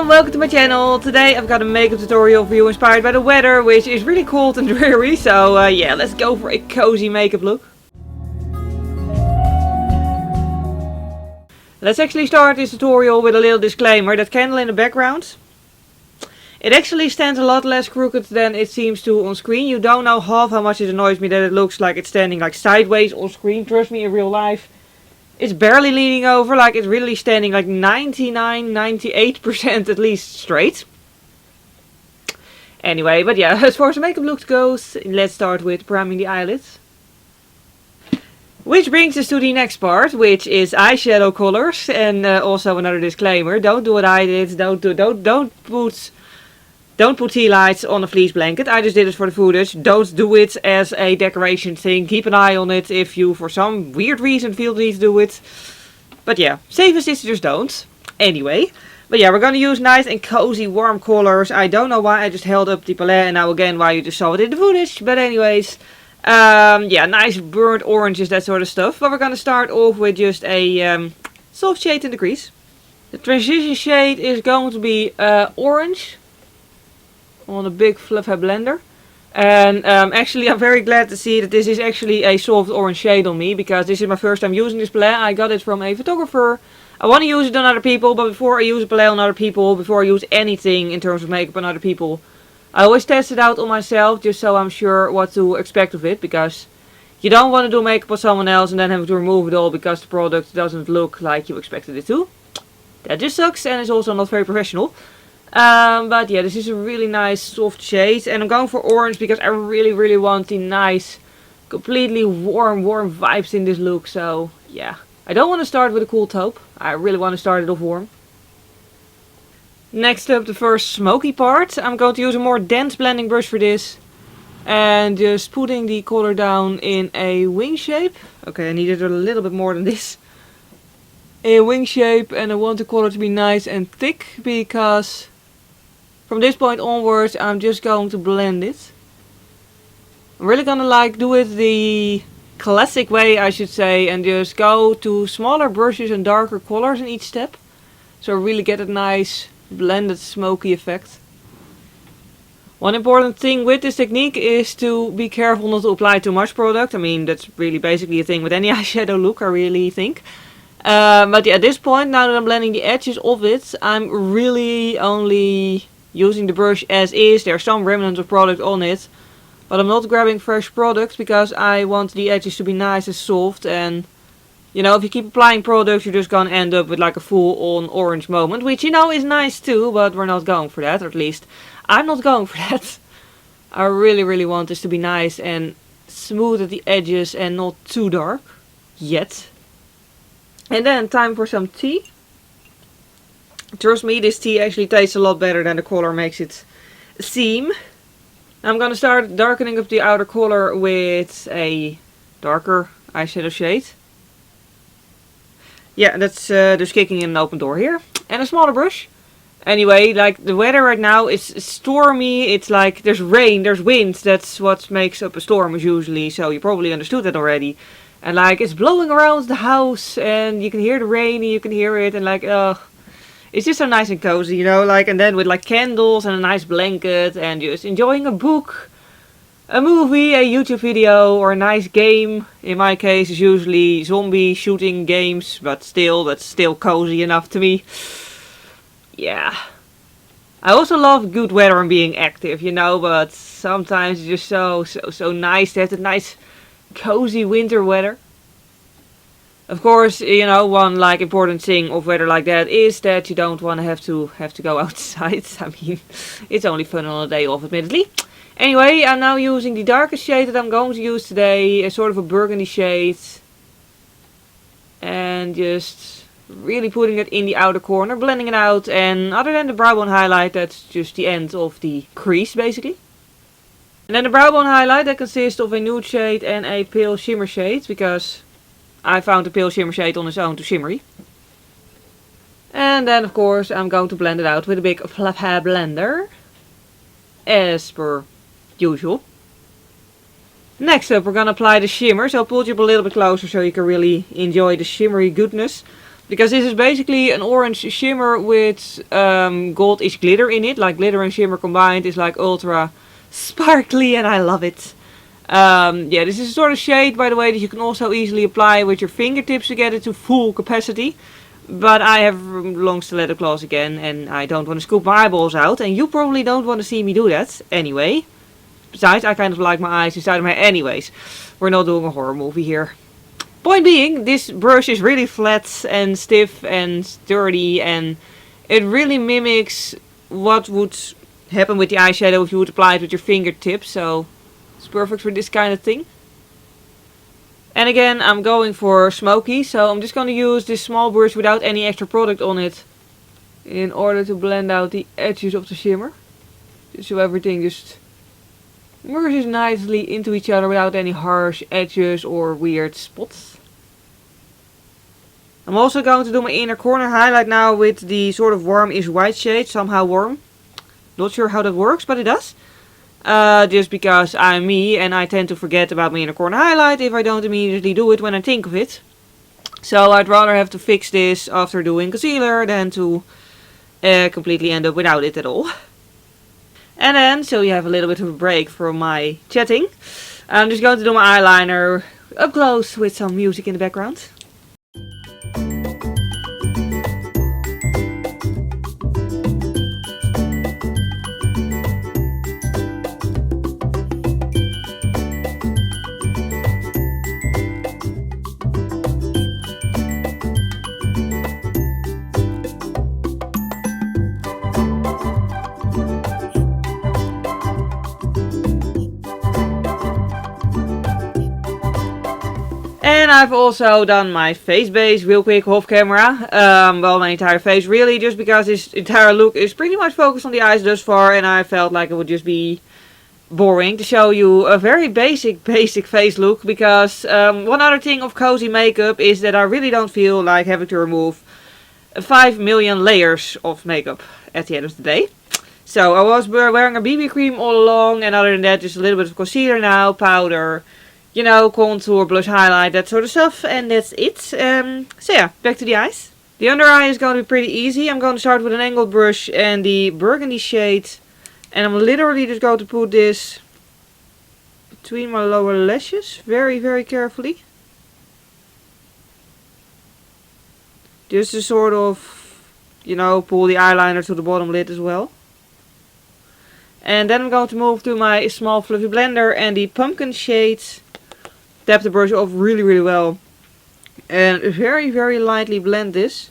and welcome to my channel. Today I've got a makeup tutorial for you inspired by the weather, which is really cold and dreary. So yeah, let's go for a cozy makeup look. Let's actually start this tutorial with a little disclaimer. That candle in the background, it actually stands a lot less crooked than it seems to on screen. You don't know half how much it annoys me that it looks like it's standing like sideways on screen. Trust me, in real life it's barely leaning over, like it's really standing like 98% at least straight. Anyway, but yeah, as far as the makeup look goes, let's start with priming the eyelids. Which brings us to the next part, which is eyeshadow colors. And also another disclaimer, don't do what I did, don't put tea lights on a fleece blanket. I just did it for the footage. Don't do it as a decoration thing. Keep an eye on it if you for some weird reason feel the need to do it. But yeah, safest is just don't. Anyway. But yeah, we're going to use nice and cozy warm colors. I don't know why I just held up the palette and now again why you just saw it in the footage. But anyways, yeah, nice burnt oranges, that sort of stuff. But we're going to start off with just a soft shade in the crease. The transition shade is going to be orange on a big fluff hair blender. And actually I'm very glad to see that this is actually a soft orange shade on me, because this is my first time using this palette. I got it from a photographer. I want to use it on other people, but before I use a palette on other people, before I use anything in terms of makeup on other people, I always test it out on myself just so I'm sure what to expect of it, because you don't want to do makeup on someone else and then have to remove it all because the product doesn't look like you expected it to. That just sucks and is also not very professional. But yeah, this is a really nice soft shade, and I'm going for orange because I really want the nice, completely warm vibes in this look. So yeah, I don't want to start with a cool taupe. I really want to start it off warm. Next up, the first smoky part. I'm going to use a more dense blending brush for this, and just putting the color down in a wing shape. Okay, I needed a little bit more than this. A wing shape, and I want the color to be nice and thick, because from this point onwards I'm just going to blend it. I'm really gonna do it the classic way, I should say, and just go to smaller brushes and darker colors in each step. So really get a nice blended smoky effect. One important thing with this technique is to be careful not to apply too much product. I mean, that's really basically a thing with any eyeshadow look, I really think. But yeah, at this point, now that I'm blending the edges of it, I'm really only using the brush as is. There are some remnants of product on it, but I'm not grabbing fresh products because I want the edges to be nice and soft. And you know, if you keep applying products, you're just gonna end up with like a full-on orange moment, which you know is nice too, but we're not going for that. Or at least I'm not going for that. I really want this to be nice and smooth at the edges and not too dark yet. And then time for some tea. Trust me, this tea actually tastes a lot better than the color makes it seem. I'm gonna start darkening up the outer color with a darker eyeshadow shade. Yeah, that's just kicking in an open door here. And a smaller brush. Anyway, like the weather right now is stormy. It's like there's rain, there's wind. That's what makes up a storm usually. So you probably understood that already. And like it's blowing around the house and you can hear the rain and you can hear it, and like it's just so nice and cozy, you know, like, and then with like candles and a nice blanket and just enjoying a book, a movie, a YouTube video, or a nice game. In my case it's usually zombie shooting games, but still, that's still cozy enough to me. Yeah. I also love good weather and being active, you know, but sometimes it's just so nice to have that nice cozy winter weather. Of course, you know, one like important thing of weather like that is that you don't want to have to go outside. I mean, it's only fun on a day off, admittedly. Anyway, I'm now using the darkest shade that I'm going to use today, a sort of a burgundy shade, and just really putting it in the outer corner, blending it out. And other than the brow bone highlight, that's just the end of the crease basically. And then the brow bone highlight, that consists of a nude shade and a pale shimmer shade, because I found the pale shimmer shade on its own too shimmery. And then of course I'm going to blend it out with a big fluff hair blender, as per usual. Next up we're going to apply the shimmer, so I'll pull you up a little bit closer so you can really enjoy the shimmery goodness. Because this is basically an orange shimmer with goldish glitter in it. Like glitter and shimmer combined is like ultra sparkly and I love it. Yeah, this is a sort of shade, by the way, that you can also easily apply with your fingertips to get it to full capacity. But I have long stiletto claws again and I don't want to scoop my eyeballs out. And you probably don't want to see me do that anyway. Besides, I kind of like my eyes inside of my head anyways. We're not doing a horror movie here. Point being, this brush is really flat and stiff and sturdy. And it really mimics what would happen with the eyeshadow if you would apply it with your fingertips. So it's perfect for this kind of thing. And again, I'm going for smoky, so I'm just going to use this small brush without any extra product on it in order to blend out the edges of the shimmer. Just so everything just merges nicely into each other without any harsh edges or weird spots. I'm also going to do my inner corner highlight now with the sort of warmish white shade, somehow warm. Not sure how that works, but it does. Just because I'm me and I tend to forget about my inner corner highlight if I don't immediately do it when I think of it. So I'd rather have to fix this after doing concealer than to completely end up without it at all. And then, so you have a little bit of a break from my chatting, I'm just going to do my eyeliner up close with some music in the background. And I've also done my face base real quick off camera. Well, my entire face really, just because this entire look is pretty much focused on the eyes thus far. And I felt like it would just be boring to show you a very basic face look. Because one other thing of cozy makeup is that I really don't feel like having to remove 5 million layers of makeup at the end of the day. So I was wearing a BB cream all along, and other than that just a little bit of concealer now, powder, you know, contour, blush, highlight, that sort of stuff, and that's it. So yeah, back to the eyes. The under eye is going to be pretty easy. I'm going to start with an angled brush and the burgundy shade, and I'm literally just going to put this between my lower lashes, very carefully. Just to sort of, you know, pull the eyeliner to the bottom lid as well. And then I'm going to move to my small fluffy blender and the pumpkin shade. Tap the brush off really well. And very lightly blend this.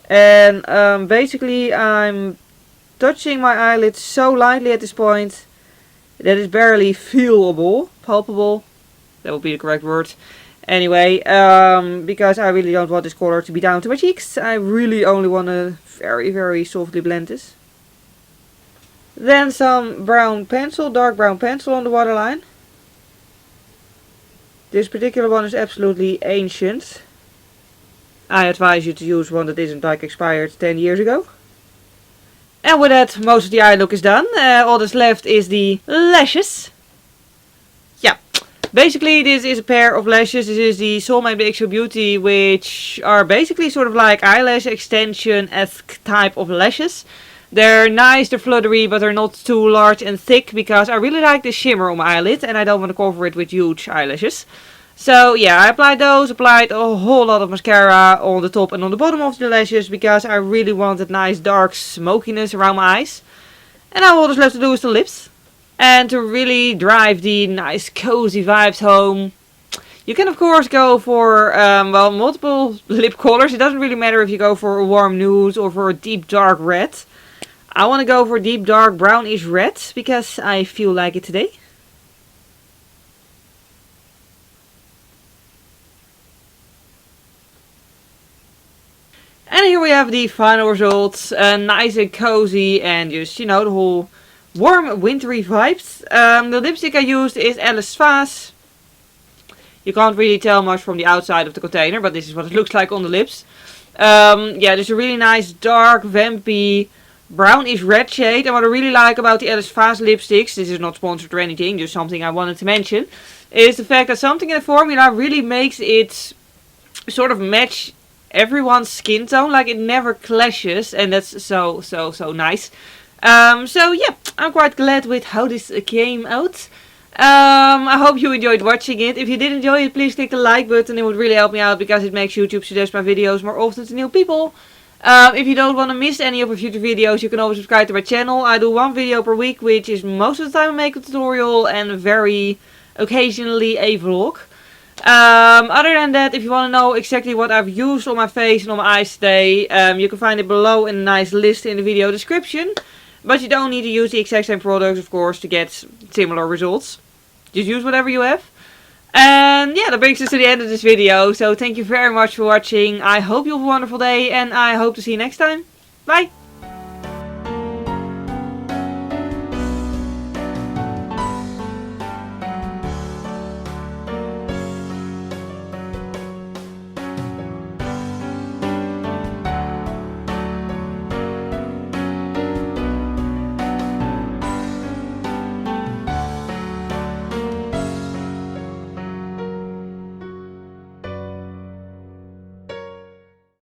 And basically I'm touching my eyelid so lightly at this point that it's barely feelable. Palpable. That would be the correct word. Anyway, because I really don't want this color to be down to my cheeks. I really only want to very softly blend this. Then some brown pencil, dark brown pencil on the waterline. This particular one is absolutely ancient. I advise you to use one that isn't like expired 10 years ago. And with that, most of the eye look is done. All that's left is the lashes. Yeah, basically this is a pair of lashes. This is the Soulmate by xoBeauty, which are basically sort of like eyelash extension-esque type of lashes. They're nice, they're fluttery, but they're not too large and thick because I really like the shimmer on my eyelid and I don't want to cover it with huge eyelashes. So yeah, I applied those, applied a whole lot of mascara on the top and on the bottom of the lashes because I really wanted nice dark smokiness around my eyes. And now all that's left to do is the lips. And to really drive the nice cozy vibes home, you can of course go for, well, multiple lip colors. It doesn't really matter if you go for a warm nude or for a deep dark red. I want to go for deep dark brownish red because I feel like it today. And here we have the final results. Nice and cozy and just, you know, the whole warm wintry vibes. The lipstick I used is Alice Vase. You can't really tell much from the outside of the container, but this is what it looks like on the lips. Yeah, there's a really nice dark vampy brownish red shade. And what I really like about the Alice Vase lipsticks, this is not sponsored or anything, just something I wanted to mention, is the fact that something in the formula really makes it sort of match everyone's skin tone. Like, it never clashes, and that's so nice. So yeah, I'm quite glad with how this came out. I hope you enjoyed watching it. If you did enjoy it, please click the like button. It would really help me out because it makes YouTube suggest my videos more often to new people. If you don't want to miss any of my future videos, you can always subscribe to my channel. I do one video per week, which is most of the time a makeup tutorial and very occasionally a vlog. Other than that, if you want to know exactly what I've used on my face and on my eyes today, you can find it below in a nice list in the video description. But you don't need to use the exact same products, of course, to get similar results. Just use whatever you have. And yeah, that brings us to the end of this video. So thank you very much for watching. I hope you have a wonderful day and I hope to see you next time. Bye!